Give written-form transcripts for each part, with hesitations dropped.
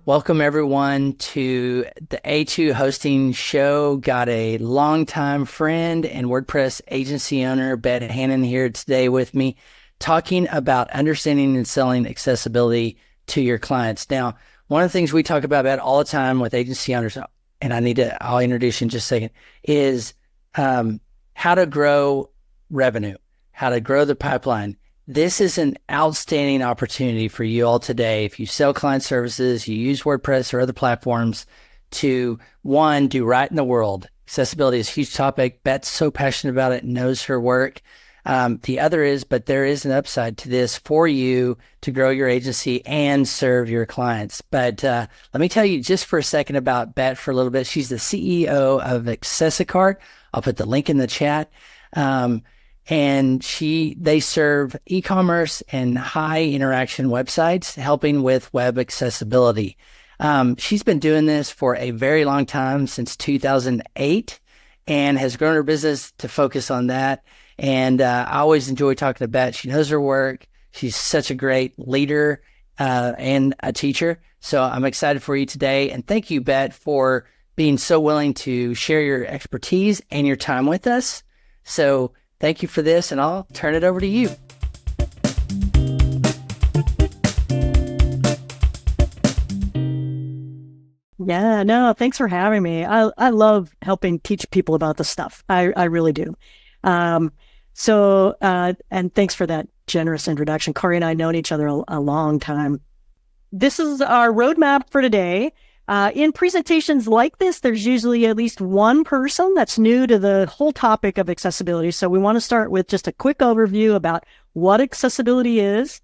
Welcome everyone to the A2 hosting show. Got a longtime friend and WordPress agency owner, Beth Hannon, here today with me, talking about understanding and selling accessibility to your clients. Now, one of the things we talk about all the time with agency owners, and I'll introduce you in just a second, is how to grow revenue, how to grow the pipeline. This is an outstanding opportunity for you all today. If you sell client services, you use WordPress or other platforms to, one, do right in the world. Accessibility is a huge topic. Beth's so passionate about it, knows her work. The other is, but there is an upside to this for you to grow your agency and serve your clients. But let me tell you just for a second about Beth for a little bit. She's the CEO of Accessicart. I'll put the link in the chat. And they serve e-commerce and high interaction websites, helping with web accessibility. She's been doing this for a very long time, since 2008, and has grown her business to focus on that. And I always enjoy talking to Beth. She knows her work. She's such a great leader and a teacher. So I'm excited for you today. And thank you, Beth, for being so willing to share your expertise and your time with us. So thank you for this, and I'll turn it over to you. Yeah, no, thanks for having me. I love helping teach people about this stuff. I really do. And thanks for that generous introduction. Corey and I have known each other a long time. This is our roadmap for today. In presentations like this, there's usually at least one person that's new to the whole topic of accessibility. So we want to start with just a quick overview about what accessibility is,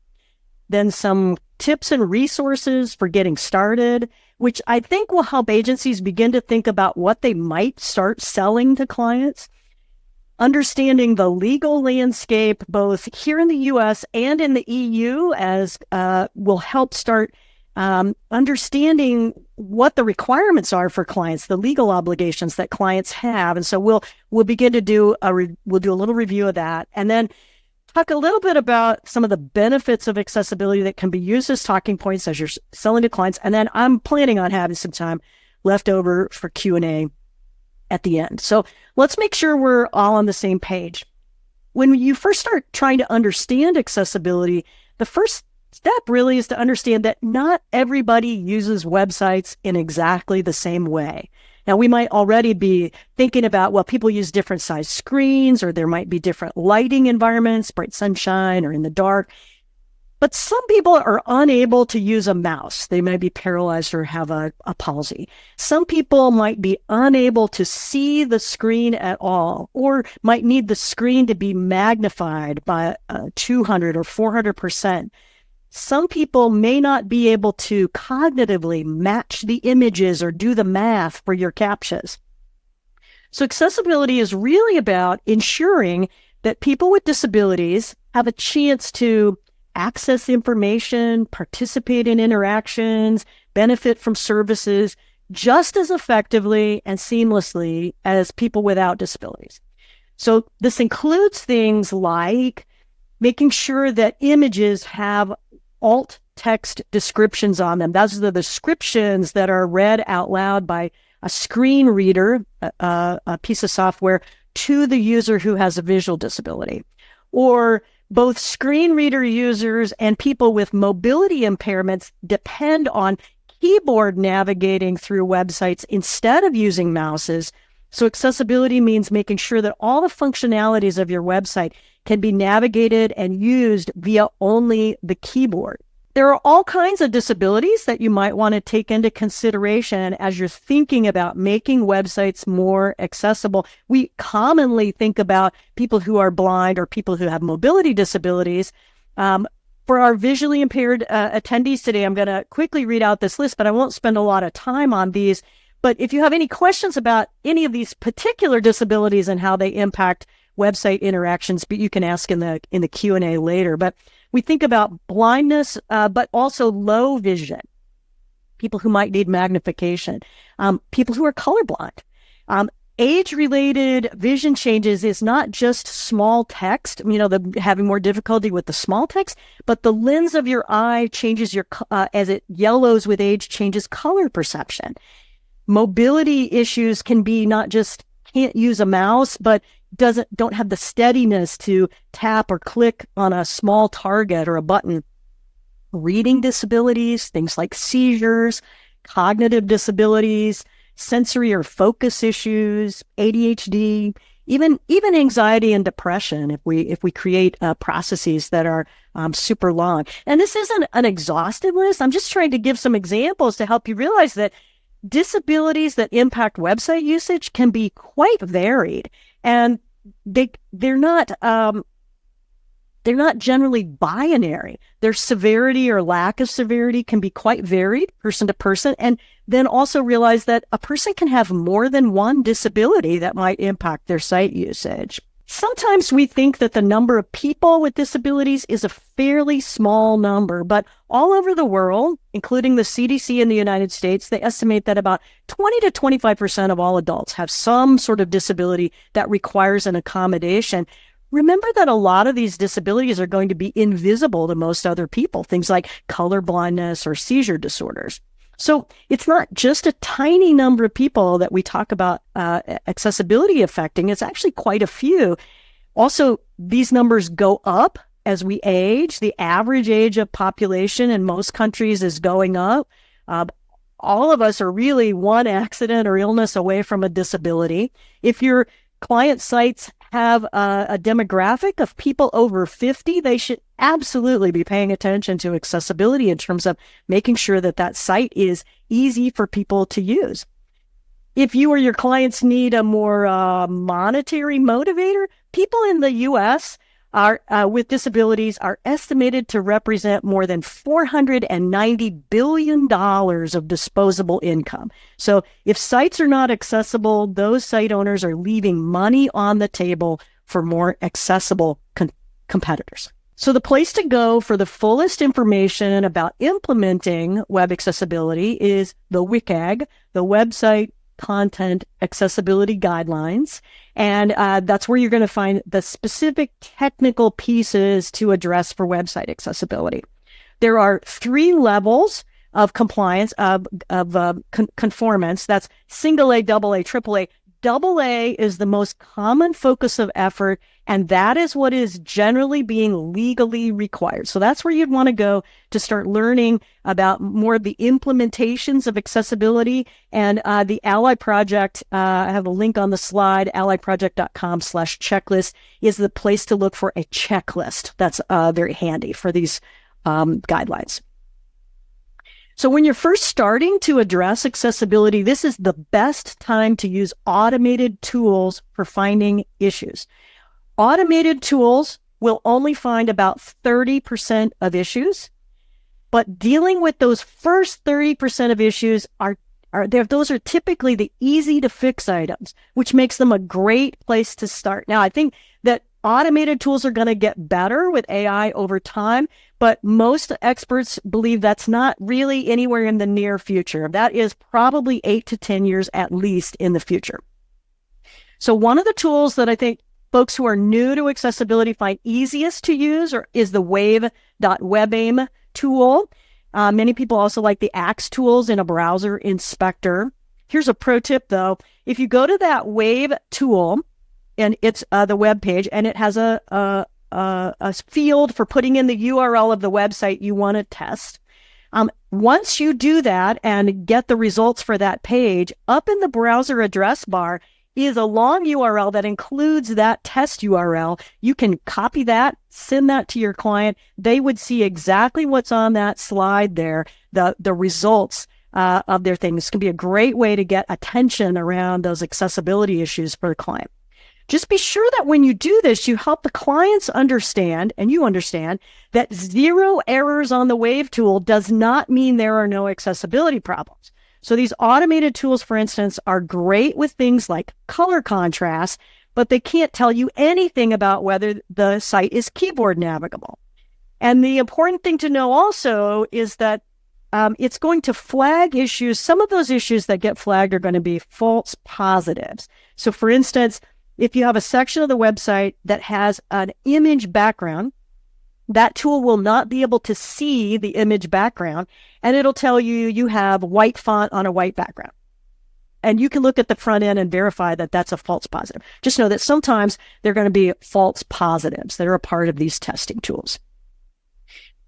then some tips and resources for getting started, which I think will help agencies begin to think about what they might start selling to clients. Understanding the legal landscape, both here in the US and in the EU, as will help start understanding what the requirements are for clients, the legal obligations that clients have. And so we'll begin to do a little review of that, and then talk a little bit about some of the benefits of accessibility that can be used as talking points as you're selling to clients. And then I'm planning on having some time left over for Q&A at the end. So let's make sure we're all on the same page. When you first start trying to understand accessibility, the first step really is to understand that not everybody uses websites in exactly the same way. Now, we might already be thinking about, well, people use different size screens, or there might be different lighting environments, bright sunshine or in the dark. But some people are unable to use a mouse. They might be paralyzed or have a palsy. Some people might be unable to see the screen at all, or might need the screen to be magnified by 200 or 400%. Some people may not be able to cognitively match the images or do the math for your CAPTCHAs. So accessibility is really about ensuring that people with disabilities have a chance to access information, participate in interactions, benefit from services just as effectively and seamlessly as people without disabilities. So this includes things like making sure that images have alt text descriptions on them. Those are the descriptions that are read out loud by a screen reader, a piece of software, to the user who has a visual disability. Or both screen reader users and people with mobility impairments depend on keyboard navigating through websites instead of using mouses. So accessibility means making sure that all the functionalities of your website can be navigated and used via only the keyboard. There are all kinds of disabilities that you might want to take into consideration as you're thinking about making websites more accessible. We commonly think about people who are blind or people who have mobility disabilities. For our visually impaired attendees today, I'm going to quickly read out this list, but I won't spend a lot of time on these. But if you have any questions about any of these particular disabilities and how they impact website interactions, but you can ask in the Q&A later. But we think about blindness, but also low vision, people who might need magnification, people who are colorblind. age-related vision changes is not just small text, having more difficulty with the small text, but the lens of your eye changes as it yellows with age, changes color perception. Mobility issues can be not just can't use a mouse, but don't have the steadiness to tap or click on a small target or a button. Reading disabilities, things like seizures, cognitive disabilities, sensory or focus issues, ADHD, even anxiety and depression if we create processes that are super long. And this isn't an exhaustive list. I'm just trying to give some examples to help you realize that disabilities that impact website usage can be quite varied, and they're not generally binary. Their severity or lack of severity can be quite varied person to person. And then also realize that a person can have more than one disability that might impact their site usage. Sometimes we think that the number of people with disabilities is a fairly small number, but all over the world, including the CDC in the United States, they estimate that about 20 to 25% of all adults have some sort of disability that requires an accommodation. Remember that a lot of these disabilities are going to be invisible to most other people, things like color blindness or seizure disorders. So it's not just a tiny number of people that we talk about accessibility affecting. It's actually quite a few. Also, these numbers go up as we age. The average age of population in most countries is going up. All of us are really one accident or illness away from a disability. If your client sites have a demographic of people over 50, they should absolutely be paying attention to accessibility in terms of making sure that site is easy for people to use. If you or your clients need a more monetary motivator, people in the U.S. with disabilities are estimated to represent more than $490 billion of disposable income. So if sites are not accessible, those site owners are leaving money on the table for more accessible competitors. So the place to go for the fullest information about implementing web accessibility is the WCAG, the Website Content Accessibility Guidelines. And that's where you're going to find the specific technical pieces to address for website accessibility. There are 3 levels of compliance, conformance. That's single A, double A, triple A. Double A is the most common focus of effort, and that is what is generally being legally required. So that's where you'd want to go to start learning about more of the implementations of accessibility. And the Ally Project, I have a link on the slide, allyproject.com/checklist is the place to look for a checklist. That's very handy for these guidelines. So when you're first starting to address accessibility, this is the best time to use automated tools for finding issues. Automated tools will only find about 30% of issues, but dealing with those first 30% of issues those are typically the easy to fix items, which makes them a great place to start. Now, I think that automated tools are going to get better with AI over time, but most experts believe that's not really anywhere in the near future. That is probably 8 to 10 years at least in the future. So one of the tools that I think folks who are new to accessibility find easiest to use is the wave.webaim tool. Many people also like the Axe tools in a browser inspector. Here's a pro tip though. If you go to that Wave tool, and it's the web page, and it has a field for putting in the URL of the website you want to test. Once you do that and get the results for that page, up in the browser address bar is a long URL that includes that test URL. You can copy that, send that to your client. They would see exactly what's on that slide there, the results of their thing. This can be a great way to get attention around those accessibility issues for the client. Just be sure that when you do this, you help the clients understand, and you understand, that 0 errors on the Wave tool does not mean there are no accessibility problems. So these automated tools, for instance, are great with things like color contrast, but they can't tell you anything about whether the site is keyboard navigable. And the important thing to know also is that it's going to flag issues. Some of those issues that get flagged are going to be false positives. So for instance, if you have a section of the website that has an image background, that tool will not be able to see the image background, and it'll tell you you have white font on a white background. And you can look at the front end and verify that that's a false positive. Just know that sometimes there are going to be false positives that are a part of these testing tools.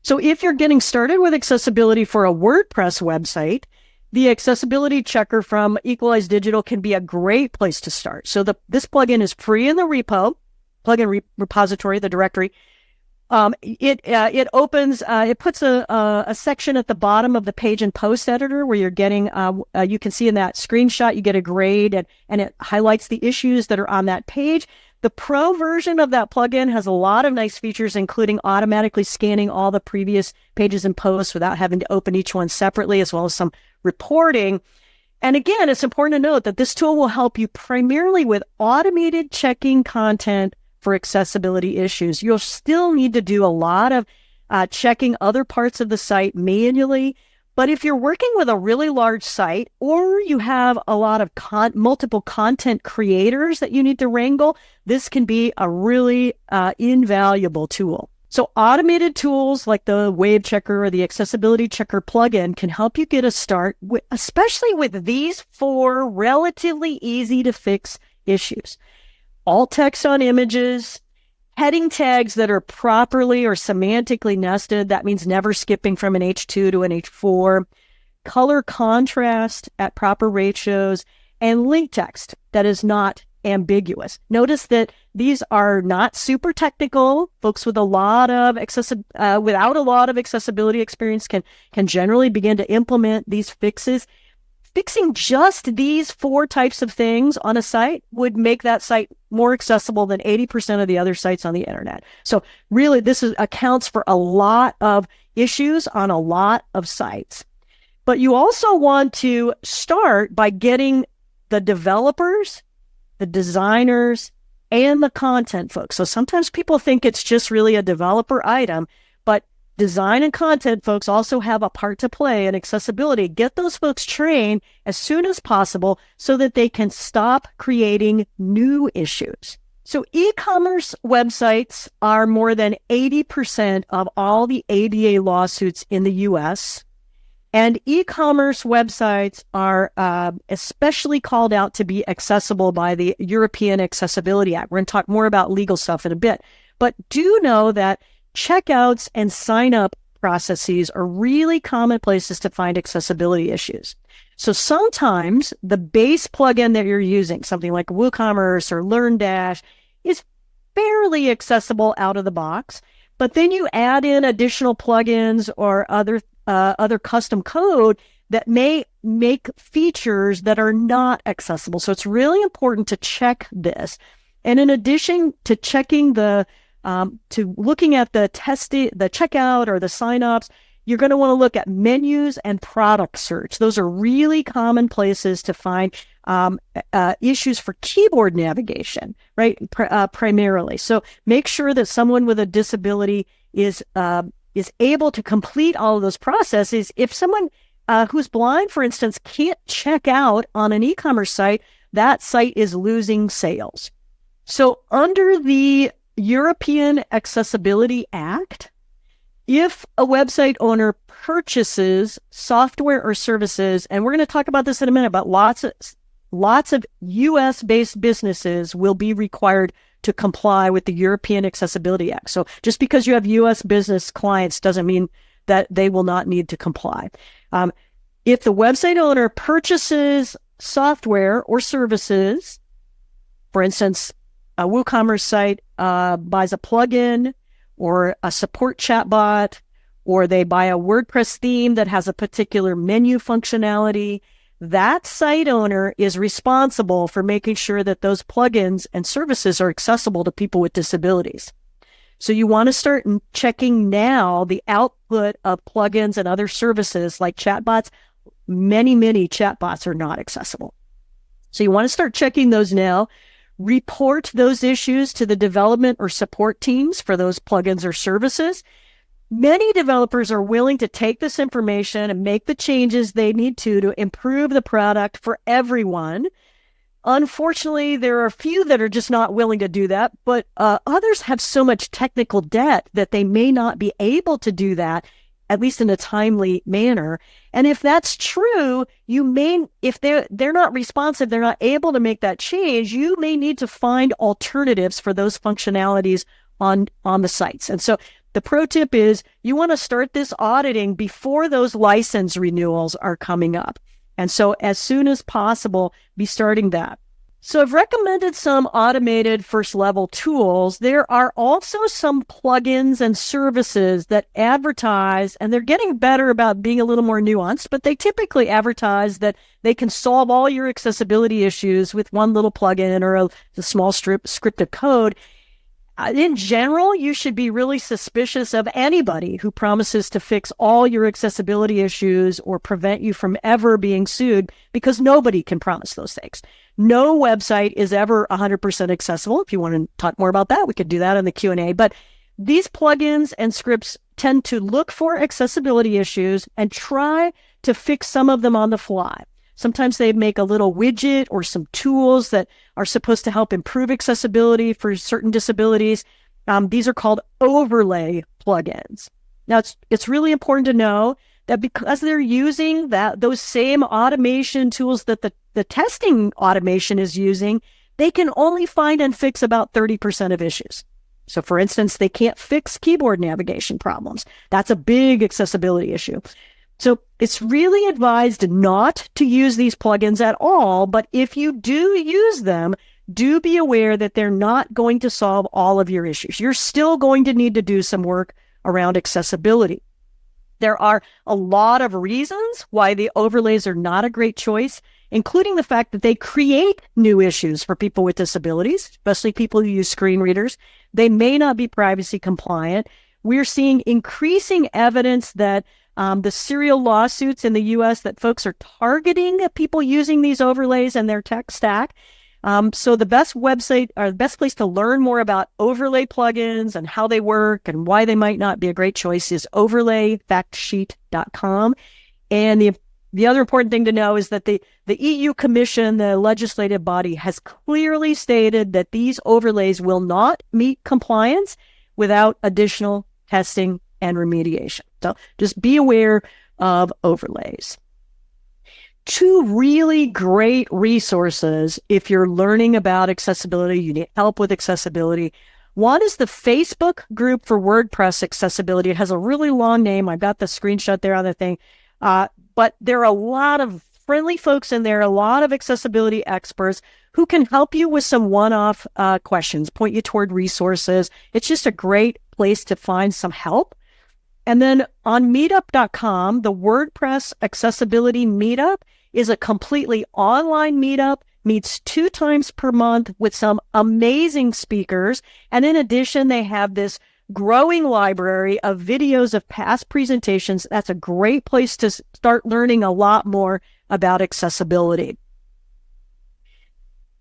So if you're getting started with accessibility for a WordPress website, the accessibility checker from Equalize Digital can be a great place to start. So this plugin is free in the plugin repository, the directory. It opens, it puts a section at the bottom of the page and post editor where you're getting, you can see in that screenshot, you get a grade and it highlights the issues that are on that page. The pro version of that plugin has a lot of nice features, including automatically scanning all the previous pages and posts without having to open each one separately, as well as some reporting. And again, it's important to note that this tool will help you primarily with automated checking content for accessibility issues. You'll still need to do a lot of checking other parts of the site manually. But if you're working with a really large site, or you have a lot of multiple content creators that you need to wrangle, this can be a really invaluable tool. So automated tools like the Wave Checker or the Accessibility Checker plugin can help you get a start, especially with these 4 relatively easy to fix issues. Alt text on images, heading tags that are properly or semantically nested. That means never skipping from an H2 to an H4. Color contrast at proper ratios, and link text that is not ambiguous. Notice that these are not super technical. Folks with a lot of without a lot of accessibility experience can generally begin to implement these fixes. Fixing just these 4 types of things on a site would make that site more accessible than 80% of the other sites on the internet. So really, this accounts for a lot of issues on a lot of sites. But you also want to start by getting the developers, the designers, and the content folks. So sometimes people think it's just really a developer item, but design and content folks also have a part to play in accessibility. Get those folks trained as soon as possible so that they can stop creating new issues. So e-commerce websites are more than 80% of all the ADA lawsuits in the US. And e-commerce websites are especially called out to be accessible by the European Accessibility Act. We're going to talk more about legal stuff in a bit. But do know that checkouts and sign-up processes are really common places to find accessibility issues. So sometimes the base plugin that you're using, something like WooCommerce or LearnDash, is fairly accessible out of the box. But then you add in additional plugins or other custom code that may make features that are not accessible. So it's really important to check this. And in addition to checking to looking at the checkout or the signups, you're going to want to look at menus and product search. Those are really common places to find issues for keyboard navigation, right? Primarily. So make sure that someone with a disability is able to complete all of those processes. If someone who's blind, for instance, can't check out on an e-commerce site, that site is losing sales. So under the European Accessibility Act, if a website owner purchases software or services, and we're going to talk about this in a minute, but lots of US-based businesses will be required to comply with the European Accessibility Act. So just because you have US business clients doesn't mean that they will not need to comply. If the website owner purchases software or services, for instance, a WooCommerce site buys a plugin or a support chatbot, or they buy a WordPress theme that has a particular menu functionality, that site owner is responsible for making sure that those plugins and services are accessible to people with disabilities. So you want to start checking now the output of plugins and other services like chatbots. Many chatbots are not accessible. So you want to start checking those now. Report those issues to the development or support teams for those plugins or services. Many developers are willing to take this information and make the changes they need to improve the product for everyone. Unfortunately, there are a few that are just not willing to do that, but others have so much technical debt that they may not be able to do that, at least in a timely manner. And if that's true, if they're not responsive, they're not able to make that change, you may need to find alternatives for those functionalities on the sites. And so the pro tip is you want to start this auditing before those license renewals are coming up. And so as soon as possible, be starting that. So I've recommended some automated first level tools. There are also some plugins and services that advertise, and they're getting better about being a little more nuanced, but they typically advertise that they can solve all your accessibility issues with one little plugin or a small script of code. In general, you should be really suspicious of anybody who promises to fix all your accessibility issues or prevent you from ever being sued, because nobody can promise those things. No website is ever 100% accessible. If you want to talk more about that, we could do that in the Q&A. But these plugins and scripts tend to look for accessibility issues and try to fix some of them on the fly. Sometimes they make a little widget or some tools that are supposed to help improve accessibility for certain disabilities. These are called overlay plugins. Now, it's really important to know that because they're using those same automation tools that the testing automation is using, they can only find and fix about 30% of issues. So, for instance, they can't fix keyboard navigation problems. That's a big accessibility issue. So it's really advised not to use these plugins at all, but if you do use them, do be aware that they're not going to solve all of your issues. You're still going to need to do some work around accessibility. There are a lot of reasons why the overlays are not a great choice, including the fact that they create new issues for people with disabilities, especially people who use screen readers. They may not be privacy compliant. We're seeing increasing evidence that the serial lawsuits in the U.S. that folks are targeting people using these overlays in their tech stack. So the best website or the best place to learn more about overlay plugins and how they work and why they might not be a great choice is overlayfactsheet.com. And the other important thing to know is that the EU Commission, the legislative body, has clearly stated that these overlays will not meet compliance without additional testing and remediation. So just be aware of overlays. Two really great resources if you're learning about accessibility, you need help with accessibility. One is the Facebook group for WordPress accessibility. It has a really long name. I've got the screenshot there on the thing. But there are a lot of friendly folks in there, a lot of accessibility experts who can help you with some one-off questions, point you toward resources. It's just a great place to find some help. And then on meetup.com, the WordPress Accessibility Meetup is a completely online meetup, meets 2 times per month with some amazing speakers. And in addition, they have this growing library of videos of past presentations. That's a great place to start learning a lot more about accessibility.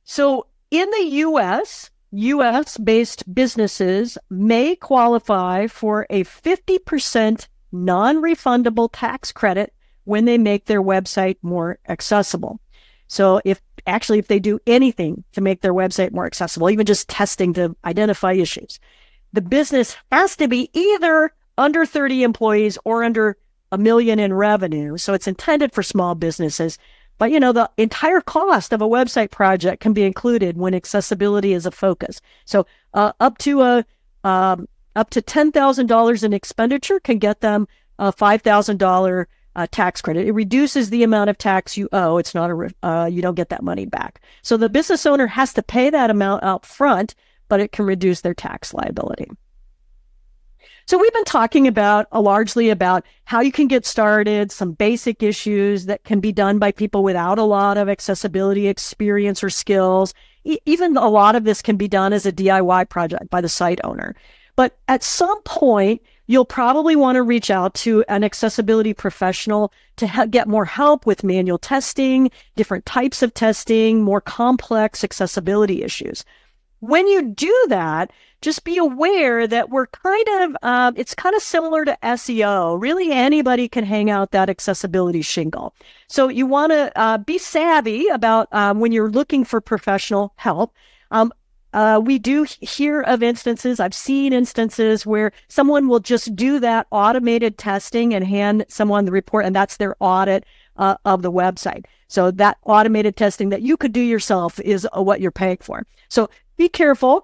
So in the US-based businesses may qualify for a 50% non-refundable tax credit when they make their website more accessible. So if they do anything to make their website more accessible, even just testing to identify issues, the business has to be either under 30 employees or under $1 million in revenue. So it's intended for small businesses. But, the entire cost of a website project can be included when accessibility is a focus. So up to $10,000 in expenditure can get them a $5,000 tax credit. It reduces the amount of tax you owe. It's not you don't get that money back. So the business owner has to pay that amount up front, but it can reduce their tax liability. So we've been talking largely about how you can get started, some basic issues that can be done by people without a lot of accessibility experience or skills. Even a lot of this can be done as a DIY project by the site owner. But at some point, you'll probably want to reach out to an accessibility professional to get more help with manual testing, different types of testing, more complex accessibility issues. when you do that, just be aware that we're it's kind of similar to SEO. Really, anybody can hang out that accessibility shingle. So you want to be savvy about when you're looking for professional help. We do hear of instances, I've seen instances where someone will just do that automated testing and hand someone the report, and that's their audit of the website. So that automated testing that you could do yourself is what you're paying for. So be careful.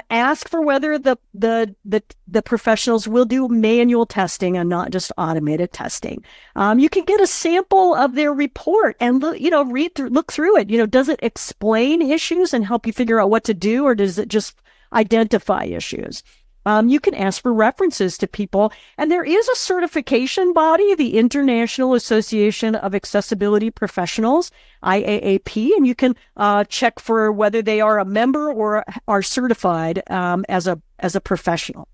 Ask for whether the professionals will do manual testing and not just automated testing. You can get a sample of their report and look through it. Does it explain issues and help you figure out what to do, or does it just identify issues? You can ask for references to people, and there is a certification body, the International Association of Accessibility Professionals, IAAP, and you can check for whether they are a member or are certified as a professional.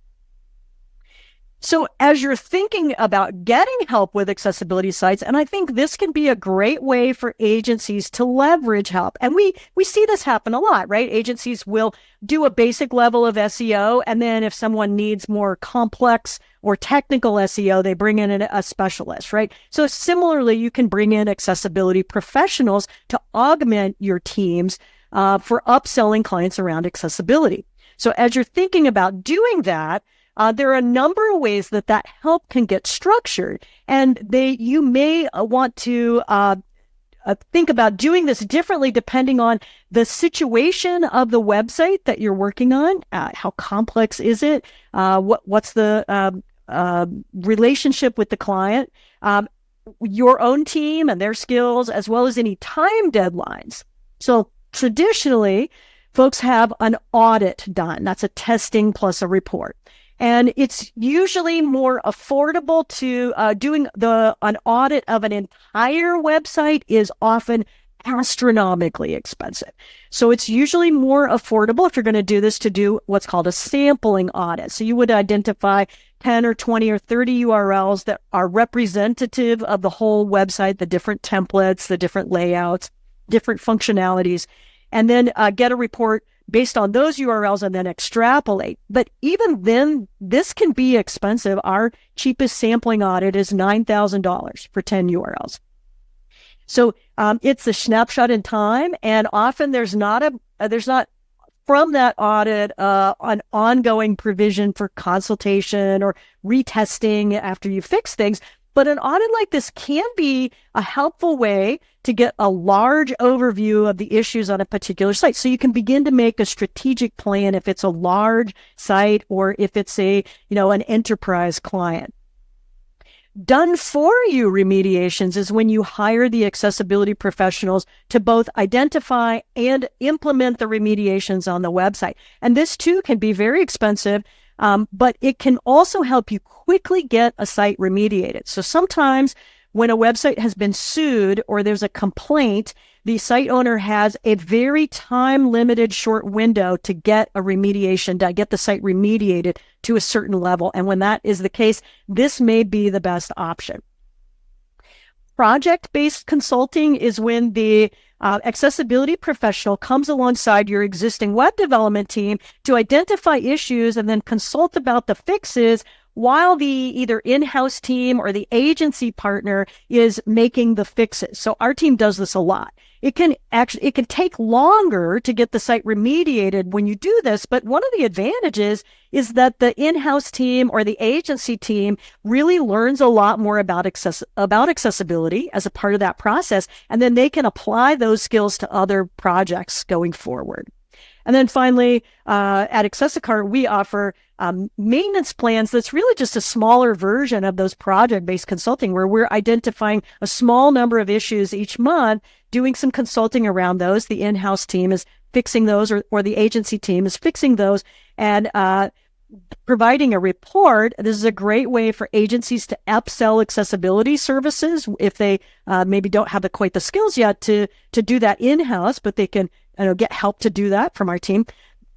So as you're thinking about getting help with accessibility sites, and I think this can be a great way for agencies to leverage help. And we see this happen a lot, right? Agencies will do a basic level of SEO, and then if someone needs more complex or technical SEO, they bring in a specialist, right? So similarly, you can bring in accessibility professionals to augment your teams for upselling clients around accessibility. So as you're thinking about doing that, there are a number of ways that help can get structured, and you may want to think about doing this differently depending on the situation of the website that you're working on. How complex is it? What's the relationship with the client? Your own team and their skills, as well as any time deadlines. So traditionally, folks have an audit done. That's a testing plus a report. And it's usually more affordable to doing an audit of an entire website is often astronomically expensive. So it's usually more affordable if you're going to do this to do what's called a sampling audit. So you would identify 10 or 20 or 30 URLs that are representative of the whole website, the different templates, the different layouts, different functionalities, and then get a report based on those URLs and then extrapolate. But even then, this can be expensive. Our cheapest sampling audit is $9,000 for 10 URLs. So it's a snapshot in time, and often there's not from that audit an ongoing provision for consultation or retesting after you fix things. But an audit like this can be a helpful way to get a large overview of the issues on a particular site. So you can begin to make a strategic plan if it's a large site or if it's an enterprise client. Done for you remediations is when you hire the accessibility professionals to both identify and implement the remediations on the website. And this too can be very expensive. But it can also help you quickly get a site remediated. So sometimes when a website has been sued or there's a complaint, the site owner has a very time-limited short window to get a remediation, to get the site remediated to a certain level. And when that is the case, this may be the best option. Project-based consulting is when the accessibility professional comes alongside your existing web development team to identify issues and then consult about the fixes while the either in-house team or the agency partner is making the fixes. So our team does this a lot. It can take longer to get the site remediated when you do this, but one of the advantages is that the in-house team or the agency team really learns a lot more about accessibility as a part of that process, and then they can apply those skills to other projects going forward. And then finally, at Accessicart, we offer maintenance plans that's really just a smaller version of those project-based consulting, where we're identifying a small number of issues each month, doing some consulting around those. The in-house team is fixing those, or the agency team is fixing those, and providing a report. This is a great way for agencies to upsell accessibility services if they maybe don't have quite the skills yet to do that in-house, but they can get help to do that from our team.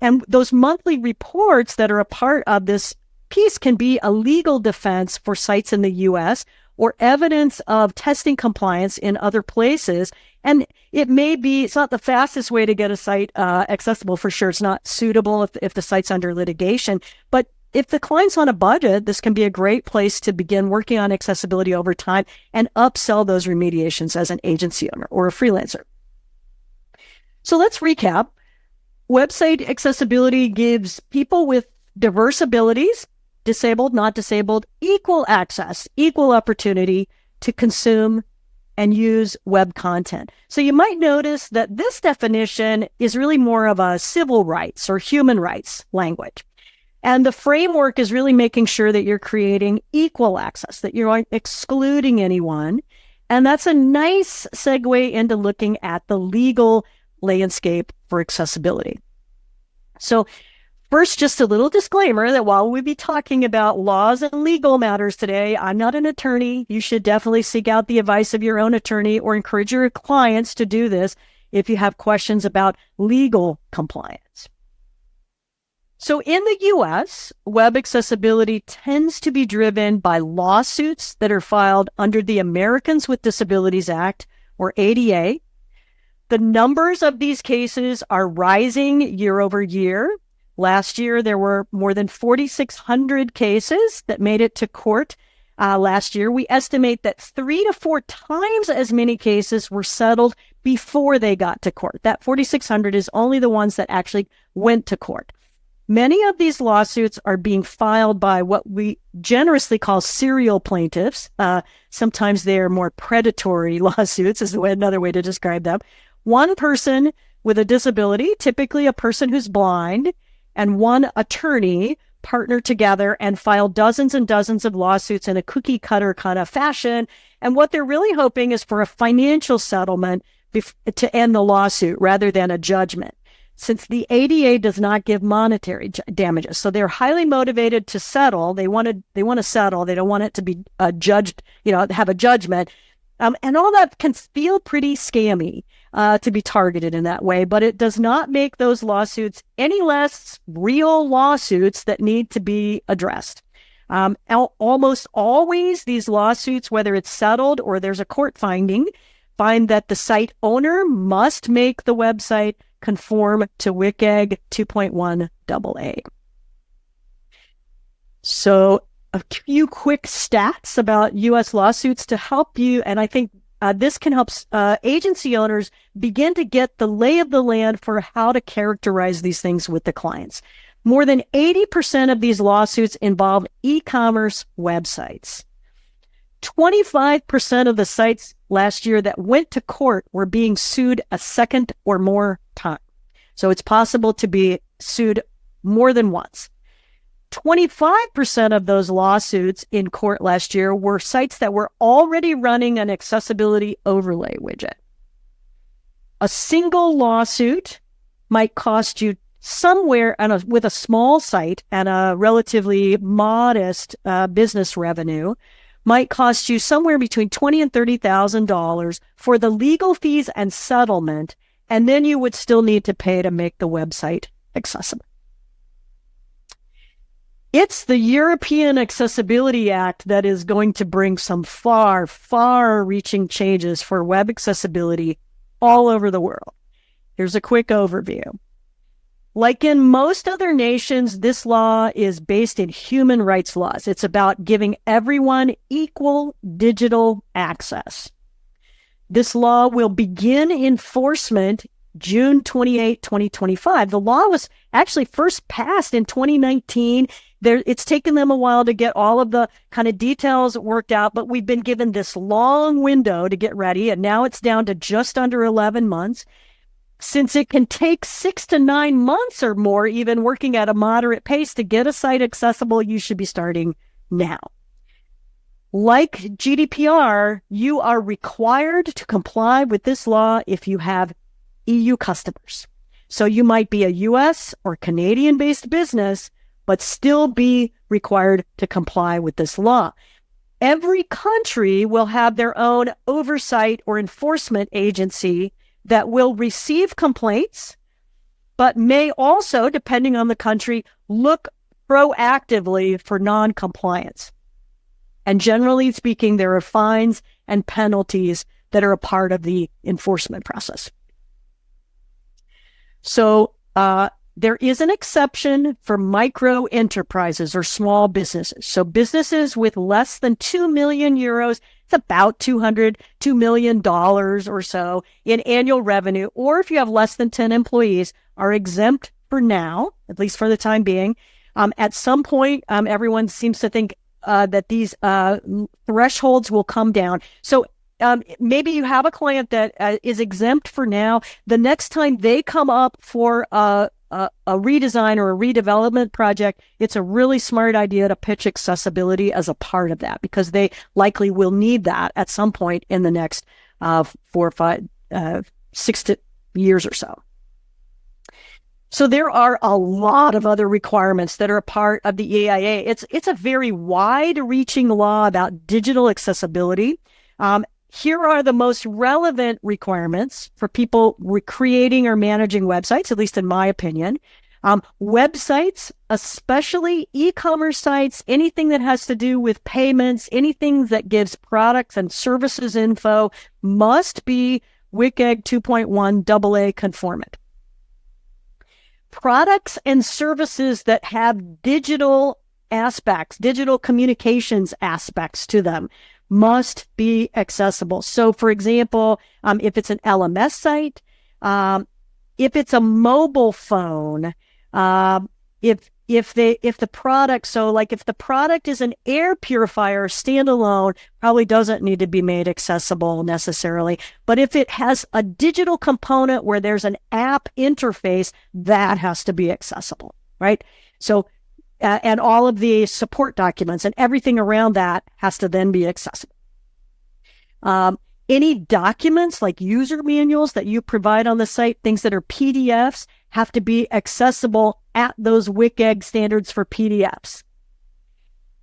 And those monthly reports that are a part of this piece can be a legal defense for sites in the U.S. or evidence of testing compliance in other places. And it's not the fastest way to get a site accessible for sure. It's not suitable if the site's under litigation. But if the client's on a budget, this can be a great place to begin working on accessibility over time and upsell those remediations as an agency owner or a freelancer. So let's recap. Website accessibility gives people with diverse abilities, disabled, not disabled, equal access, equal opportunity to consume and use web content. So you might notice that this definition is really more of a civil rights or human rights language. And the framework is really making sure that you're creating equal access, that you aren't excluding anyone. And that's a nice segue into looking at the legal landscape for accessibility. So first, just a little disclaimer that while we'll be talking about laws and legal matters today, I'm not an attorney. You should definitely seek out the advice of your own attorney or encourage your clients to do this if you have questions about legal compliance. So in the U.S., web accessibility tends to be driven by lawsuits that are filed under the Americans with Disabilities Act, or ADA. The numbers of these cases are rising year over year. Last year, there were more than 4,600 cases that made it to court. Last year, we estimate that 3 to 4 times as many cases were settled before they got to court. That 4,600 is only the ones that actually went to court. Many of these lawsuits are being filed by what we generously call serial plaintiffs. Sometimes they are more predatory lawsuits, is another way to describe them. One person with a disability, typically a person who's blind, and one attorney partner together and file dozens and dozens of lawsuits in a cookie cutter kind of fashion. And what they're really hoping is for a financial settlement to end the lawsuit rather than a judgment, since the ADA does not give monetary damages. So they're highly motivated to settle. They want to settle. They don't want it to be judged, have a judgment. And all that can feel pretty scammy to be targeted in that way, but it does not make those lawsuits any less real lawsuits that need to be addressed. Almost always these lawsuits, whether it's settled or there's a court finding, find that the site owner must make the website conform to WCAG 2.1 AA. So a few quick stats about U.S. lawsuits to help you, and I think this can help agency owners begin to get the lay of the land for how to characterize these things with the clients. More than 80% of these lawsuits involve e-commerce websites. 25% of the sites last year that went to court were being sued a second or more time. So it's possible to be sued more than once. 25% of those lawsuits in court last year were sites that were already running an accessibility overlay widget. A single lawsuit might cost you somewhere with a small site and a relatively modest business revenue, might cost you somewhere between $20,000 and $30,000 for the legal fees and settlement, and then you would still need to pay to make the website accessible. It's the European Accessibility Act that is going to bring some far, far-reaching changes for web accessibility all over the world. Here's a quick overview. Like in most other nations, this law is based in human rights laws. It's about giving everyone equal digital access. This law will begin enforcement June 28, 2025. The law was actually first passed in 2019. It's taken them a while to get all of the kind of details worked out, but we've been given this long window to get ready, and now it's down to just under 11 months. Since it can take 6 to 9 months or more, even working at a moderate pace to get a site accessible, you should be starting now. Like GDPR, you are required to comply with this law if you have EU customers. So you might be a US or Canadian-based business, but still be required to comply with this law. Every country will have their own oversight or enforcement agency that will receive complaints, but may also, depending on the country, look proactively for non-compliance. And generally speaking, there are fines and penalties that are a part of the enforcement process. So there is an exception for micro enterprises or small businesses. So businesses with less than 2 million euros, it's about $2 million or so in annual revenue, or if you have less than 10 employees, are exempt for now, at least for the time being. At some point, everyone seems to think that these thresholds will come down. So maybe you have a client that is exempt for now. The next time they come up for a redesign or a redevelopment project, it's a really smart idea to pitch accessibility as a part of that, because they likely will need that at some point in the next 4 or 5, 6 years or so. So there are a lot of other requirements that are a part of the EIA. It's a very wide-reaching law about digital accessibility. Here are the most relevant requirements for people creating or managing websites, at least in my opinion. Websites, especially e-commerce sites, anything that has to do with payments, anything that gives products and services info, must be WCAG 2.1 AA conformant. Products and services that have digital aspects, digital communications aspects to them, must be accessible. So, for example, if it's an LMS site, if it's a mobile phone, if the product, so like if the product is an air purifier standalone, probably doesn't need to be made accessible necessarily. But if it has a digital component where there's an app interface, that has to be accessible, right? So, and all of the support documents and everything around that has to then be accessible. Any documents like user manuals that you provide on the site, things that are PDFs, have to be accessible at those WCAG standards for PDFs.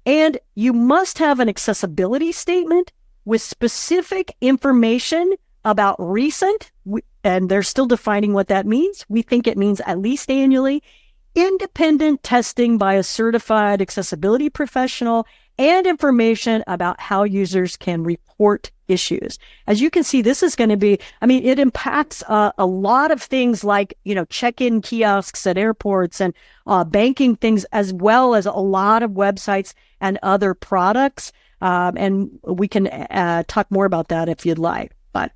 And you must have an accessibility statement with specific information about recent, and they're still defining what that means. We think it means at least annually, independent testing by a certified accessibility professional, and information about how users can report issues. As you can see, this is going to be, it impacts a lot of things like, check-in kiosks at airports and banking things, as well as a lot of websites and other products. And we can talk more about that if you'd like. But,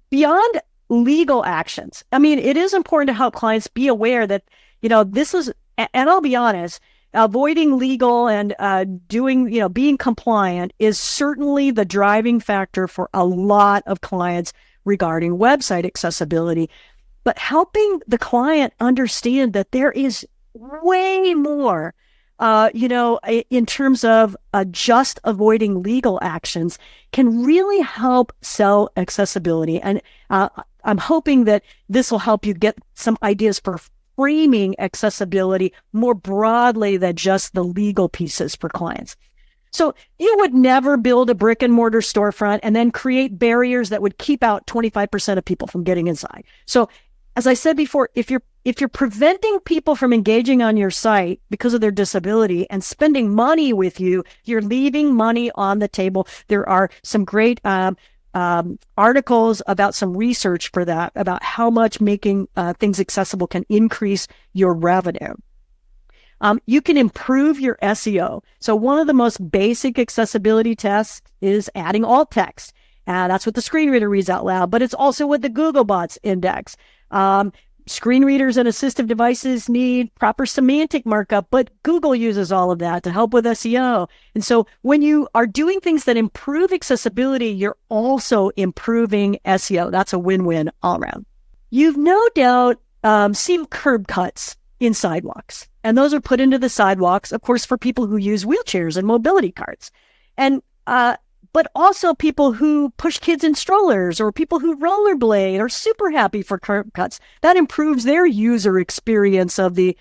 beyond legal actions, it is important to help clients be aware that, this is, and I'll be honest, avoiding legal and being compliant is certainly the driving factor for a lot of clients regarding website accessibility. But helping the client understand that there is way more, in terms of just avoiding legal actions, can really help sell accessibility. And I'm hoping that this will help you get some ideas for framing accessibility more broadly than just the legal pieces for clients. So you would never build a brick and mortar storefront and then create barriers that would keep out 25% of people from getting inside. So as I said before, if you're preventing people from engaging on your site because of their disability and spending money with you, you're leaving money on the table. There are some great articles about some research for that, about how much making things accessible can increase your revenue. You can improve your SEO. So one of the most basic accessibility tests is adding alt text. That's what the screen reader reads out loud, but it's also what the Googlebots index. Screen readers and assistive devices need proper semantic markup, but Google uses all of that to help with SEO. And so when you are doing things that improve accessibility, you're also improving SEO. That's a win-win all around. You've no doubt seen curb cuts in sidewalks, and those are put into the sidewalks, of course, for people who use wheelchairs and mobility carts. And but also people who push kids in strollers or people who rollerblade are super happy for curb cuts. That improves their user experience of the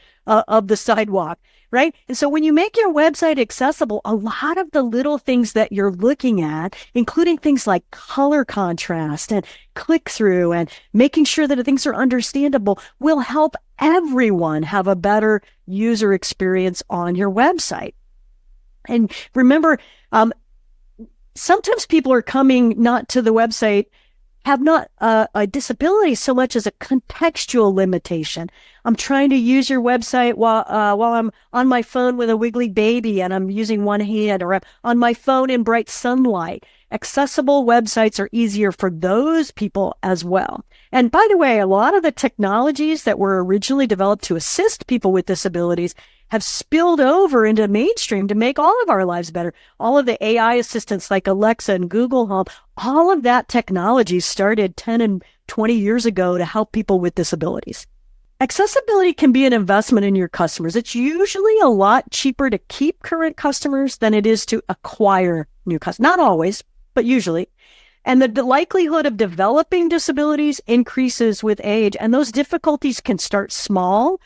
sidewalk, right? And so when you make your website accessible, a lot of the little things that you're looking at, including things like color contrast and click-through and making sure that things are understandable, will help everyone have a better user experience on your website. And remember, sometimes people are coming not to the website, have not a disability so much as a contextual limitation. I'm trying to use your website while I'm on my phone with a wiggly baby and I'm using one hand, or I'm on my phone in bright sunlight. Accessible websites are easier for those people as well. And by the way, a lot of the technologies that were originally developed to assist people with disabilities have spilled over into mainstream to make all of our lives better. All of the AI assistants like Alexa and Google Home, all of that technology started 10 and 20 years ago to help people with disabilities. Accessibility can be an investment in your customers. It's usually a lot cheaper to keep current customers than it is to acquire new customers. Not always, but usually. And the likelihood of developing disabilities increases with age. And those difficulties can start small,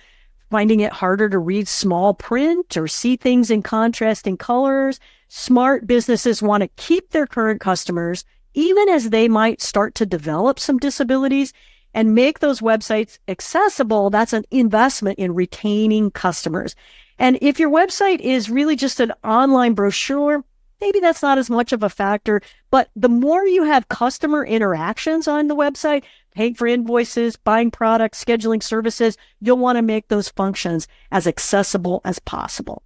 finding it harder to read small print or see things in contrasting colors. Smart businesses want to keep their current customers, even as they might start to develop some disabilities, and make those websites accessible. That's an investment in retaining customers. And if your website is really just an online brochure, maybe that's not as much of a factor. But the more you have customer interactions on the website, paying for invoices, buying products, scheduling services, you'll want to make those functions as accessible as possible.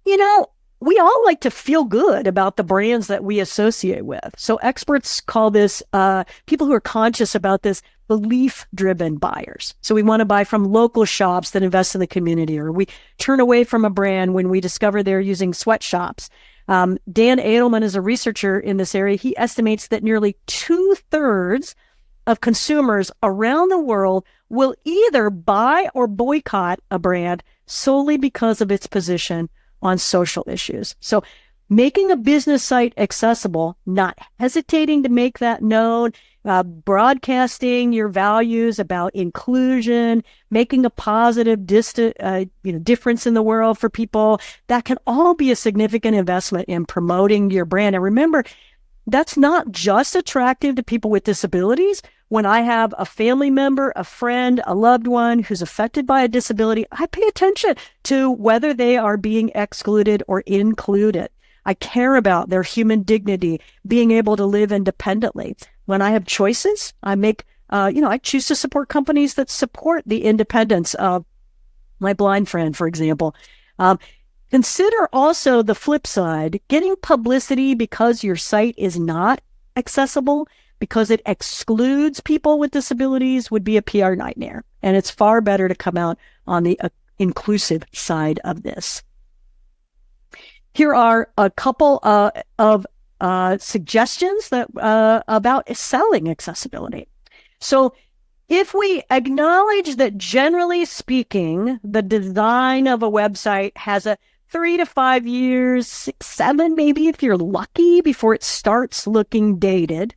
You know, we all like to feel good about the brands that we associate with. So experts call this, people who are conscious about this, belief-driven buyers. So we want to buy from local shops that invest in the community, or we turn away from a brand when we discover they're using sweatshops. Dan Edelman is a researcher in this area. He estimates that nearly 2/3 of consumers around the world will either buy or boycott a brand solely because of its position on social issues. So making a business site accessible, not hesitating to make that known, broadcasting your values about inclusion, making a positive difference in the world for people, that can all be a significant investment in promoting your brand. And remember, that's not just attractive to people with disabilities. When I have a family member, a friend, a loved one who's affected by a disability, I pay attention to whether they are being excluded or included. I care about their human dignity, being able to live independently. When I have choices, I make, I choose to support companies that support the independence of my blind friend, for example. Consider also the flip side. Getting publicity because your site is not accessible, because it excludes people with disabilities, would be a PR nightmare. And it's far better to come out on the inclusive side of this. Here are a couple of suggestions that about selling accessibility. So if we acknowledge that generally speaking, the design of a website has a 3 to 5 years, 6, 7, maybe if you're lucky, before it starts looking dated.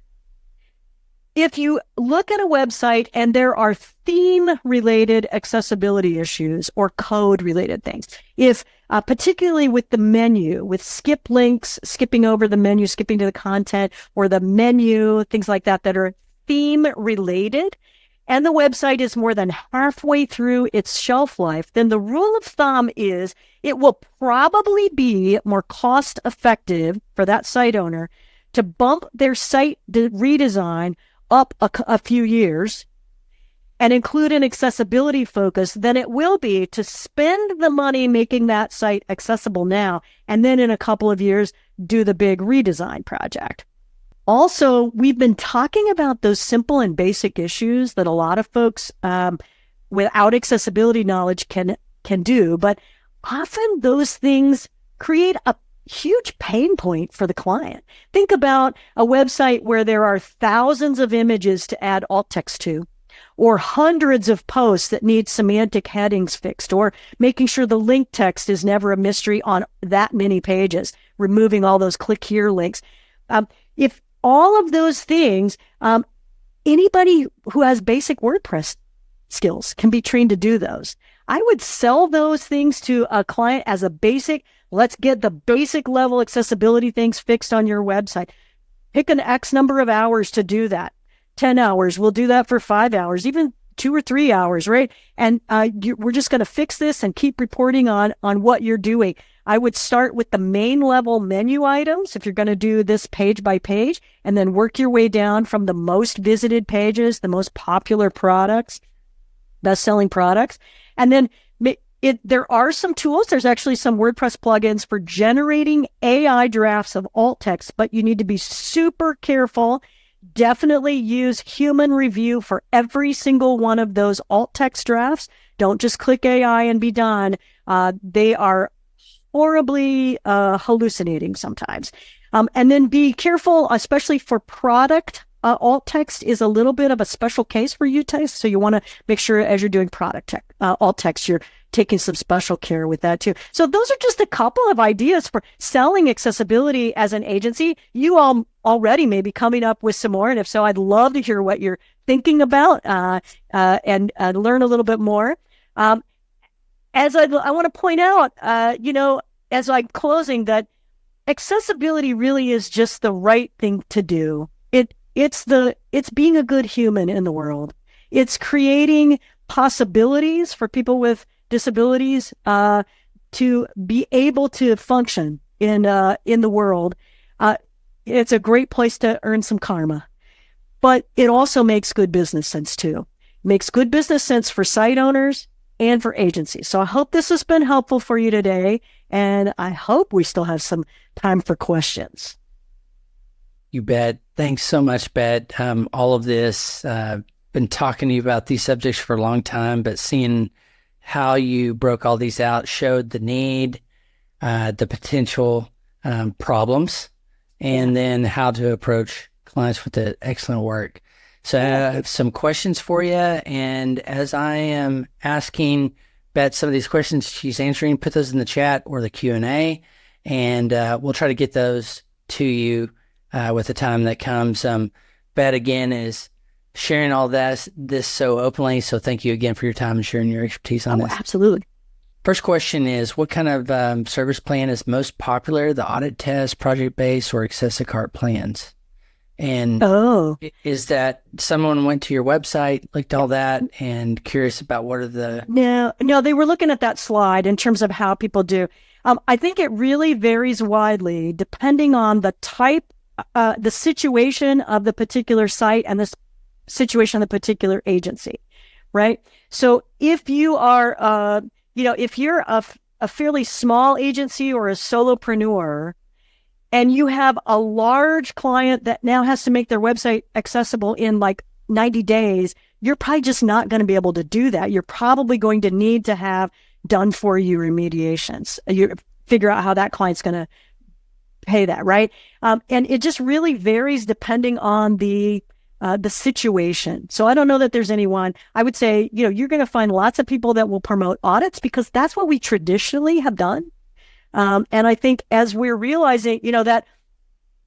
If you look at a website and there are theme-related accessibility issues or code-related things, if particularly with the menu, with skip links, skipping over the menu, skipping to the content, or the menu, things like that that are theme-related, and the website is more than halfway through its shelf life, then the rule of thumb is it will probably be more cost-effective for that site owner to bump their site redesign up a few years and include an accessibility focus than it will be to spend the money making that site accessible now, and then in a couple of years, do the big redesign project. Also, we've been talking about those simple and basic issues that a lot of folks without accessibility knowledge can do, but often those things create a huge pain point for the client. Think about a website where there are thousands of images to add alt text to, or hundreds of posts that need semantic headings fixed, or making sure the link text is never a mystery on that many pages, removing all those click here links. If all of those things, anybody who has basic WordPress skills can be trained to do those. I would sell those things to a client as a basic. Let's get the basic level accessibility things fixed on your website. Pick an X number of hours to do that. 10 hours. We'll do that for 5 hours, even 2 or 3 hours, right? And we're just going to fix this and keep reporting on what you're doing. I would start with the main level menu items if you're going to do this page by page, and then work your way down from the most visited pages, the most popular products, best-selling products. And then there are some tools. There's actually some WordPress plugins for generating AI drafts of alt text, but you need to be super careful. Definitely use human review for every single one of those alt text drafts. Don't just click AI and be done. They are horribly hallucinating sometimes. And then be careful, especially for product. Alt text is a little bit of a special case for you text. So you want to make sure as you're doing alt text, you're taking some special care with that too. So those are just a couple of ideas for selling accessibility as an agency. You all already may be coming up with some more. And if so, I'd love to hear what you're thinking about and learn a little bit more. As I want to point out, as I'm closing, that accessibility really is just the right thing to do. It's being a good human in the world. It's creating possibilities for people with disabilities to be able to function in the world. It's a great place to earn some karma, but it also makes good business sense too. Makes good business sense for site owners and for agencies. So I hope this has been helpful for you today, and I hope we still have some time for questions. You bet. Thanks so much, Bet. All of this, been talking to you about these subjects for a long time, but seeing how you broke all these out showed the need, the potential problems, and then how to approach clients with the excellent work. So I have some questions for you. And as I am asking Bet some of these questions she's answering, put those in the chat or the Q&A, and we'll try to get those to you with the time that comes. Bet, again, is sharing all this so openly. So thank you again for your time and sharing your expertise on this. Absolutely. First question is, what kind of service plan is most popular, the audit test, project-based, or Accessicart plans? And is that someone went to your website, looked all that, and curious about what are the... No, they were looking at that slide in terms of how people do. I think it really varies widely depending on the type, the situation of the particular site and the situation of the particular agency, right? So if you are, if you're a fairly small agency or a solopreneur, and you have a large client that now has to make their website accessible in like 90 days, you're probably just not going to be able to do that. You're probably going to need to have done for you remediations. You figure out how that client's going to pay that, right? And it just really varies depending on the situation. So I don't know that there's anyone. I would say, you're going to find lots of people that will promote audits because that's what we traditionally have done. And I think as we're realizing,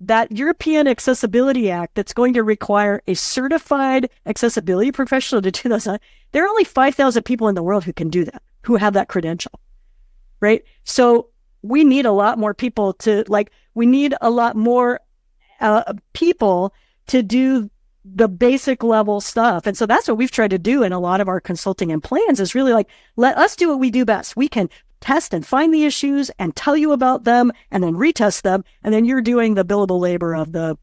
that European Accessibility Act that's going to require a certified accessibility professional to do those, there are only 5,000 people in the world who can do that, who have that credential, right? So we need a lot more people we need a lot more people to do the basic level stuff. And so that's what we've tried to do in a lot of our consulting and plans is really let us do what we do best. We can test and find the issues and tell you about them and then retest them. And then you're doing the billable labor of the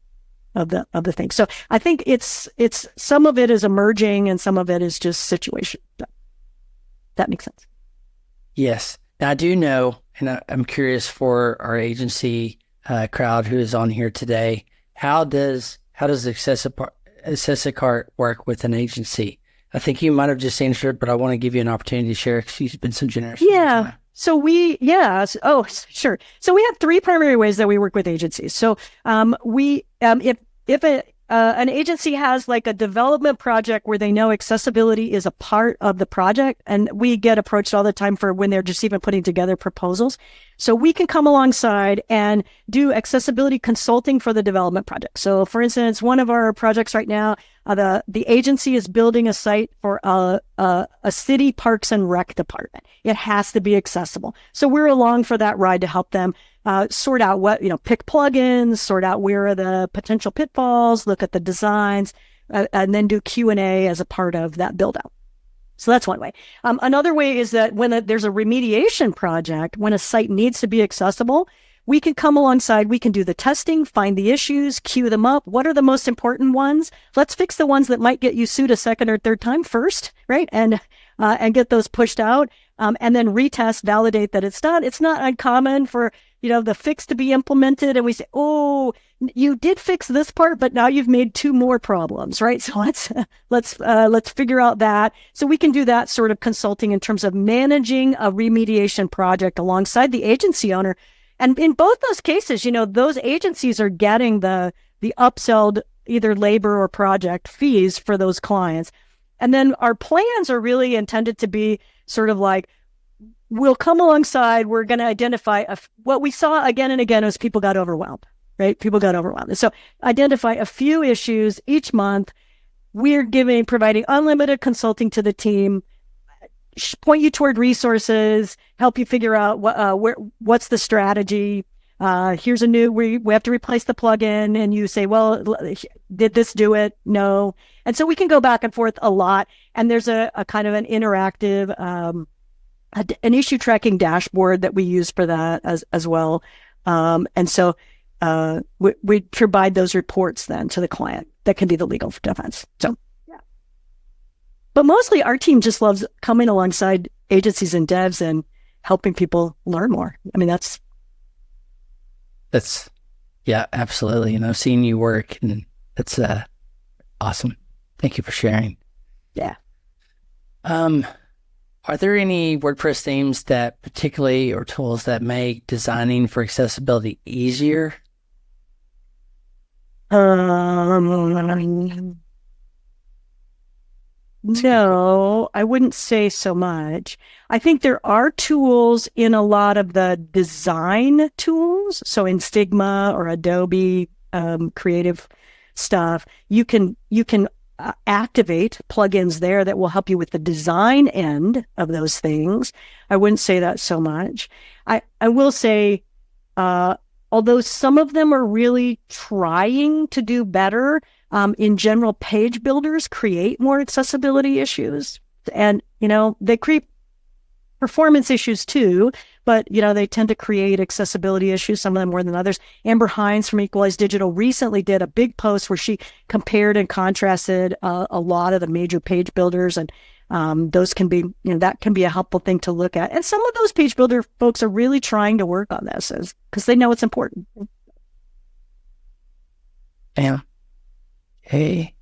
thing. So I think it's some of it is emerging and some of it is just situation. That makes sense. Yes. Now I do know, and I'm curious for our agency crowd who is on here today, how does Accessicart work with an agency? I think you might have just answered, but I want to give you an opportunity to share because you've been so generous. Yeah. So sure. So we have three primary ways that we work with agencies. So if an agency has like a development project where they know accessibility is a part of the project, and we get approached all the time for when they're just even putting together proposals. So we can come alongside and do accessibility consulting for the development project. So for instance, one of our projects right now, the agency is building a site for a city parks and rec department. It has to be accessible. So we're along for that ride to help them sort out pick plugins, sort out where are the potential pitfalls, look at the designs, and then do Q&A as a part of that build out. So that's one way. Another way is that when there's a remediation project, when a site needs to be accessible, we can come alongside, we can do the testing, find the issues, queue them up. What are the most important ones? Let's fix the ones that might get you sued a second or third time first, right? And get those pushed out, and then retest, validate that it's done. It's not uncommon for, the fix to be implemented and we say, oh, you did fix this part, but now you've made 2 more problems, right? So let's figure out that. So we can do that sort of consulting in terms of managing a remediation project alongside the agency owner. And in both those cases, those agencies are getting the upselled either labor or project fees for those clients. And then our plans are really intended to be sort of like, we'll come alongside, we're going to identify what we saw again and again was people got overwhelmed, right? People got overwhelmed. So identify a few issues each month. We're providing unlimited consulting to the team, point you toward resources, help you figure out what's the strategy. Here's we have to replace the plugin, and you say, well, did this do it? No. And so we can go back and forth a lot. And there's a kind of an interactive, an issue tracking dashboard that we use for that as well. And so we provide those reports then to the client. That can be the legal defense. So, yeah. But mostly our team just loves coming alongside agencies and devs and helping people learn more. I mean, that's yeah, absolutely. Seeing you work, and that's awesome. Thank you for sharing. Yeah. Are there any WordPress themes that particularly, or tools that make designing for accessibility easier? No, I wouldn't say so much. I think there are tools in a lot of the design tools. So in Figma or Adobe creative stuff, you can activate plugins there that will help you with the design end of those things. I wouldn't say that so much. I will say, although some of them are really trying to do better, in general, page builders create more accessibility issues. And, they create performance issues too, but, they tend to create accessibility issues, some of them more than others. Amber Hines from Equalize Digital recently did a big post where she compared and contrasted a lot of the major page builders, and those can be, that can be a helpful thing to look at. And some of those page builder folks are really trying to work on this because they know it's important. Yeah. Hey.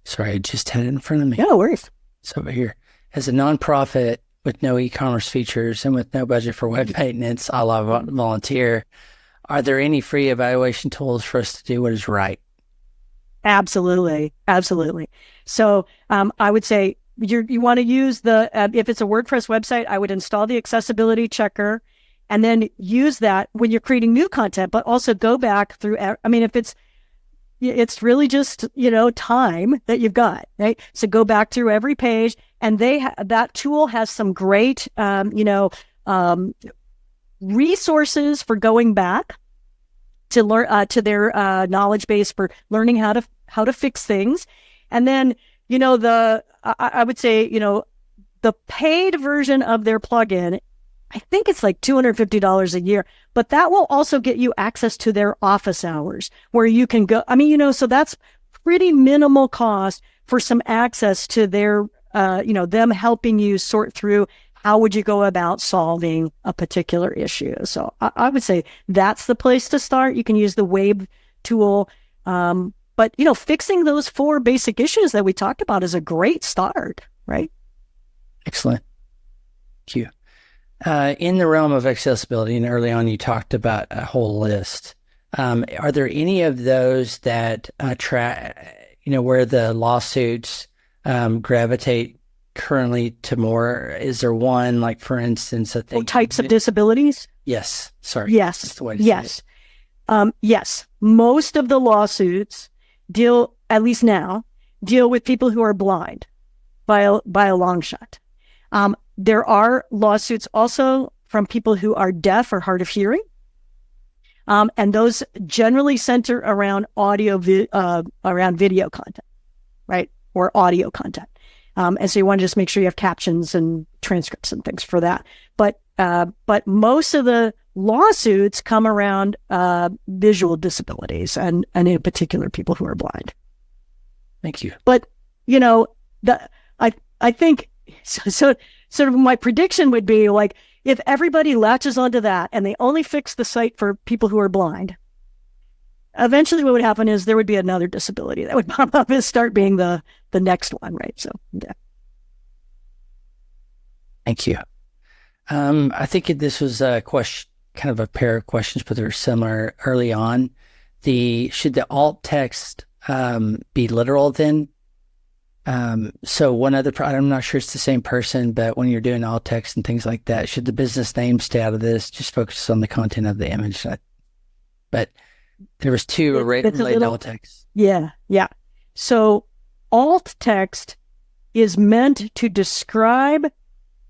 Sorry, I just had it in front of me. No worries. It's over here. As a nonprofit with no e-commerce features and with no budget for web maintenance, a la volunteer, are there any free evaluation tools for us to do what is right? Absolutely. Absolutely. So I would say you want to use if it's a WordPress website, I would install the accessibility checker and then use that when you're creating new content, but also go back through, if it's really just, time that you've got, right? So go back through every page, and that tool has some great, resources for going back to learn, to their knowledge base for learning how to fix things. And then, I would say, the paid version of their plugin, I think it's like $250 a year, but that will also get you access to their office hours where you can go. So that's pretty minimal cost for some access to their, them helping you sort through how would you go about solving a particular issue. So I would say that's the place to start. You can use the Wave tool. But, fixing those 4 basic issues that we talked about is a great start, right? Excellent. Thank you. In the realm of accessibility, and early on you talked about a whole list. Are there any of those that where the lawsuits gravitate currently to more? Is there one, like for instance, I think types of disabilities? Yes. Sorry. Yes. That's the way to say it. Yes. Most of the lawsuits at least now, deal with people who are blind by a long shot. There are lawsuits also from people who are deaf or hard of hearing. And those generally center around around video content, right? Or audio content. And so you want to just make sure you have captions and transcripts and things for that. But most of the lawsuits come around visual disabilities and in particular people who are blind. Thank you. But I think so sort of my prediction would be like, if everybody latches onto that and they only fix the site for people who are blind, eventually what would happen is there would be another disability that would pop up and start being the next one, right? So, yeah. Thank you. I think this was a question, kind of a pair of questions, but they're similar early on. Should the alt text be literal then? So one other, I'm not sure it's the same person, but when you're doing alt text and things like that, should the business name stay out of this? Just focus on the content of the image. But there was two related alt text. Yeah. So alt text is meant to describe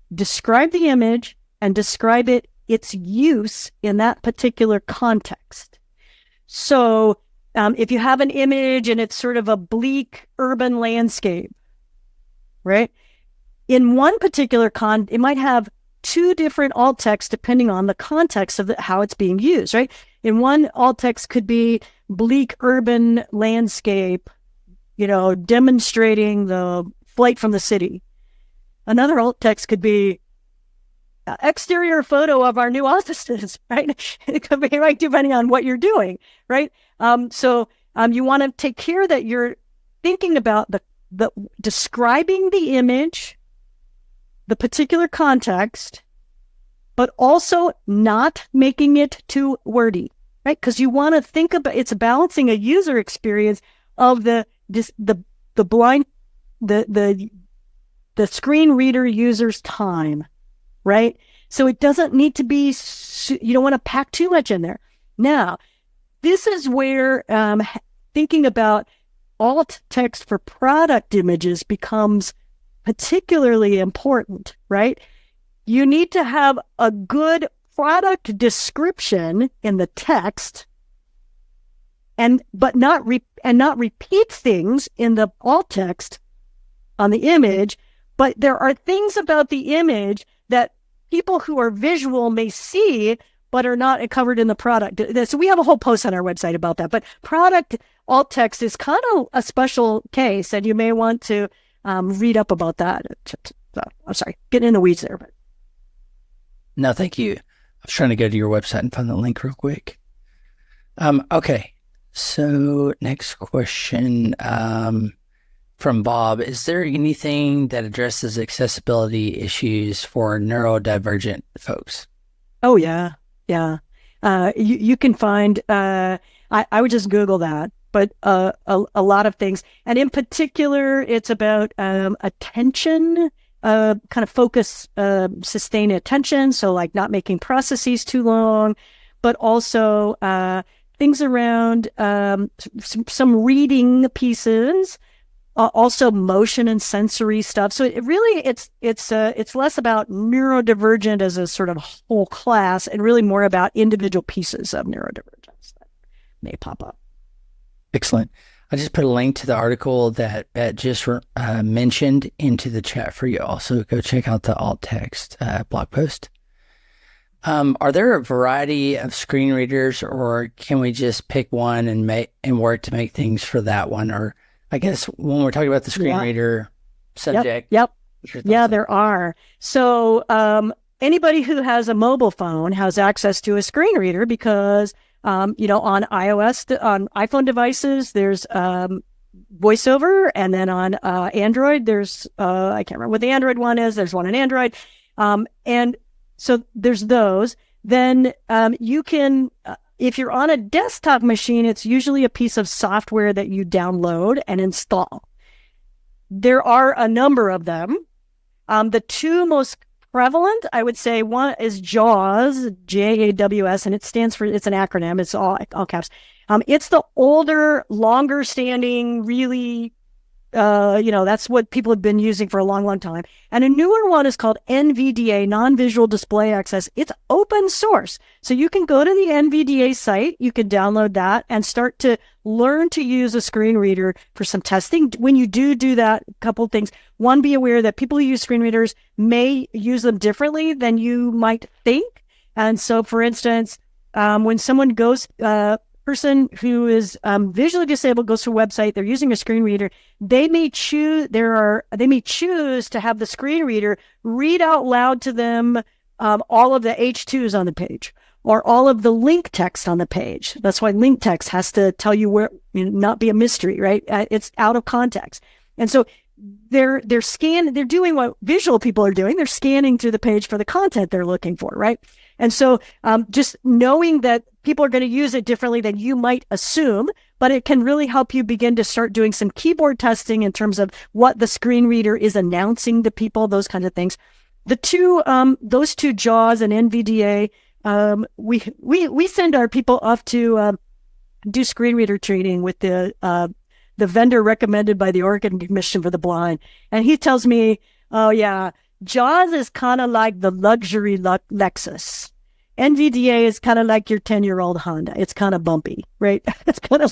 the image and describe its use in that particular context. So if you have an image and it's sort of a bleak urban landscape, right? In one particular it might have two different alt texts depending on the context of how it's being used, right? In one, alt text could be bleak urban landscape, demonstrating the flight from the city. Another alt text could be exterior photo of our new offices, right? It could be right depending on what you're doing, right? So you want to take care that you're thinking about the describing the image, the particular context, but also not making it too wordy, right? Because you want to think about it's balancing a user experience of the screen reader user's time, right? So it doesn't need to be, you don't want to pack too much in there. Now, this is where thinking about alt text for product images becomes particularly important, right? You need to have a good product description in the text but not repeat things in the alt text on the image, but there are things about the image that people who are visual may see but are not covered in the product. So we have a whole post on our website about that. But product alt text is kind of a special case, and you may want to read up about that. So, I'm sorry, getting in the weeds there. But. No, thank you. I was trying to go to your website and find the link real quick. Okay, so next question from Bob. Is there anything that addresses accessibility issues for neurodivergent folks? Oh, yeah. You can find, I would just Google that, but a lot of things. And in particular, it's about attention, kind of focus, sustain attention. So like not making processes too long, but also things around some reading pieces, also motion and sensory stuff. So it really, it's less about neurodivergent as a sort of whole class and really more about individual pieces of neurodivergence that may pop up. Excellent. I just put a link to the article that just mentioned into the chat for you. Also, go check out the alt text blog post. Are there a variety of screen readers, or can we just pick one and work to make things for that one? Or I guess when we're talking about the screen reader subject. Yep. Yeah, there are. So anybody who has a mobile phone has access to a screen reader because, on iOS, on iPhone devices, there's VoiceOver. And then on Android, there's, I can't remember what the Android one is. There's one on Android. And so there's those. Then you can... if you're on a desktop machine, it's usually a piece of software that you download and install. There are a number of them. The two most prevalent, I would say, one is JAWS, J-A-W-S, and it's an acronym. It's all caps. It's the older, longer standing, really that's what people have been using for a long, long time. And a newer one is called NVDA, Non-Visual Display Access. It's open source. So you can go to the NVDA site, you can download that and start to learn to use a screen reader for some testing. When you do that, a couple of things. One, be aware that people who use screen readers may use them differently than you might think. And so, for instance, when someone goes, person who is visually disabled goes to a website, they're using a screen reader, they may choose to have the screen reader read out loud to them all of the H2s on the page or all of the link text on the page. That's why link text has to tell you where, not be a mystery, right? It's out of context. And so they're doing what visual people are doing. They're scanning through the page for the content they're looking for, right? And so just knowing that people are going to use it differently than you might assume, but it can really help you begin to start doing some keyboard testing in terms of what the screen reader is announcing to people, those kinds of things. Those two, JAWS and NVDA, we send our people off to do screen reader training with the vendor recommended by the Oregon Commission for the Blind. And he tells me, oh yeah, JAWS is kind of like the luxury Lexus. NVDA is kind of like your 10-year-old Honda. It's kind of bumpy, right? It's kind of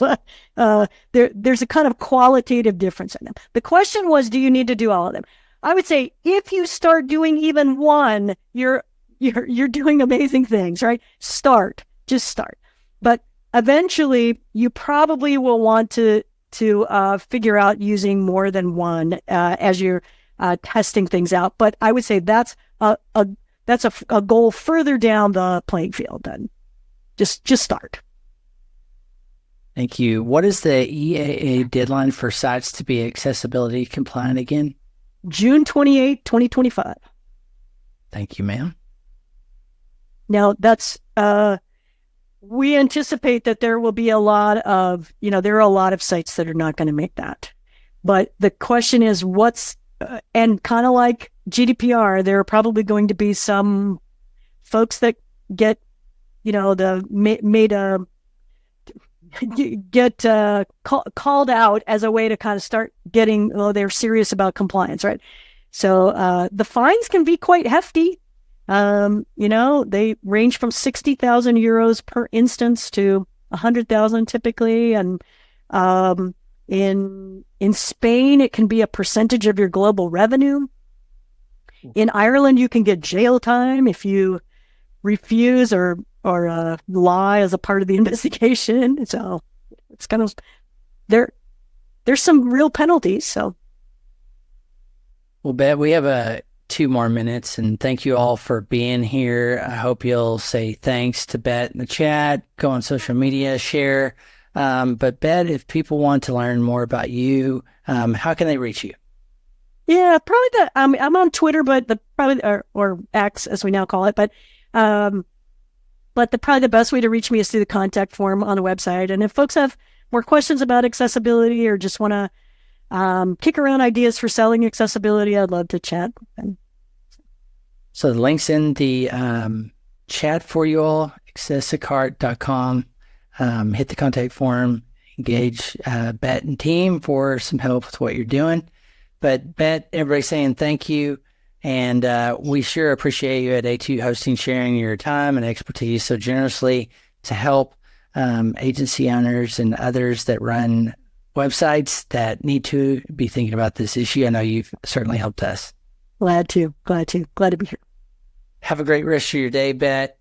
there's a kind of qualitative difference in them. The question was, do you need to do all of them? I would say if you start doing even one, you're doing amazing things, right? Just start. But eventually, you probably will want to figure out using more than one as you're testing things out. But I would say that's a goal further down the playing field. Then just start. Thank you. What is the EAA deadline for sites to be accessibility compliant again? June 28, 2025. Thank you, ma'am. Now we anticipate that there will be there are a lot of sites that are not going to make that. But the question is and kind of like GDPR, there are probably going to be some folks that get, called out as a way to kind of start getting, they're serious about compliance, right? So the fines can be quite hefty. They range from 60,000 euros per instance to 100,000 typically. And in Spain, it can be a percentage of your global revenue. In Ireland, you can get jail time if you refuse or lie as a part of the investigation. So it's kind of there's some real penalties. So, well, Bet, we have 2 more minutes, and thank you all for being here. I hope you'll say thanks to Bet in the chat, go on social media, share. But Bet, if people want to learn more about you, how can they reach you? Yeah, probably I'm on Twitter, but or X as we now call it. But probably the best way to reach me is through the contact form on the website. And if folks have more questions about accessibility or just want to kick around ideas for selling accessibility, I'd love to chat. So the link's in the chat for you all, accessicart.com. Hit the contact form, engage Bet and team for some help with what you're doing. But Bet, everybody's saying thank you. And we sure appreciate you at A2 Hosting sharing your time and expertise so generously to help agency owners and others that run websites that need to be thinking about this issue. I know you've certainly helped us. Glad to be here. Have a great rest of your day, Bet.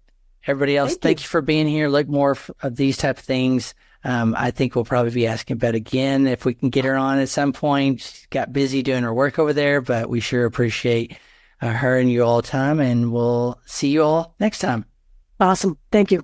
Everybody else, thank you for being here. Look more of these type of things. I think we'll probably be asking Bet again if we can get her on at some point. She's got busy doing her work over there, but we sure appreciate her and you all the time, and we'll see you all next time. Awesome. Thank you.